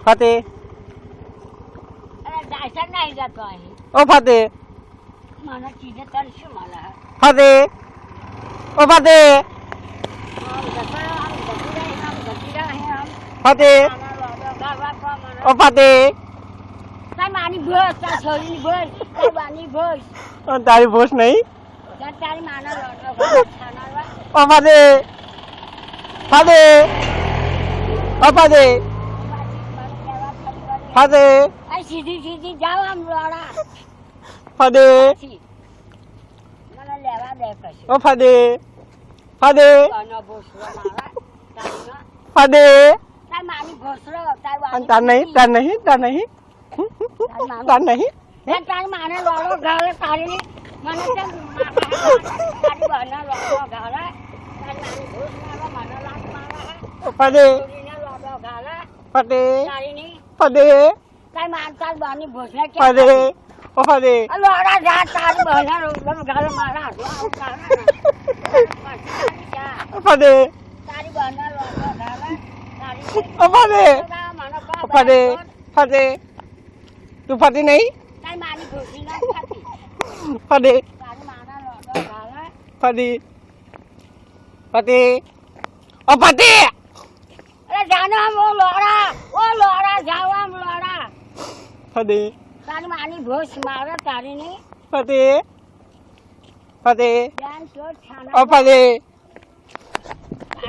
ફતે અરે દાસર નહીં જતો અહીં ઓ ફતે મને ચીજે તરશું મને ફતે ઓ ફતે ફતે ઓ ફતે માની ભોજ તાર છોરીની ભોજ તાર બાની ભોજ તારી ભોસ નહીં તારી માના ઓ ફતે ફતે ઓ ફતે ફતે સીધી સીધી જાઓ આમ લોડા ફતે મને લેવા દે કશું ઓ ફતે ફતે ફતે તાર માની ભોસરો તાર તાર નહીં તાર નહીં તાર નહીં તાર નહીં તારી માને લોડો ગાળે તારી મને તારી બાના લોડો ગાળે તારી માની ભોસ મારો મને લાત મારે ફતે છોરીને લોડો ગાળે ફતે તારીની ફતે તારી માન તાર બાની ભોસને કે ફતે ઓ ફતે લોડા જા તારી બાના લોડો ગાળે મારા ફતે તારી બાના લોડો ગાળે તારી ઓ ફતે ફતે ફતે તું ફતી નહીં તારી માની ભોસની ના ખાતી ફતે તારી માના લોડો ગાળે ફતી ફતી ઓ ફતી અરે જાનો આમ ઓ લોડા જાઓ આમ લોડા ફતી તારી માની ભોસ મારે તારી ની ફતી ફતી ધ્યાન તો ઓ ફતી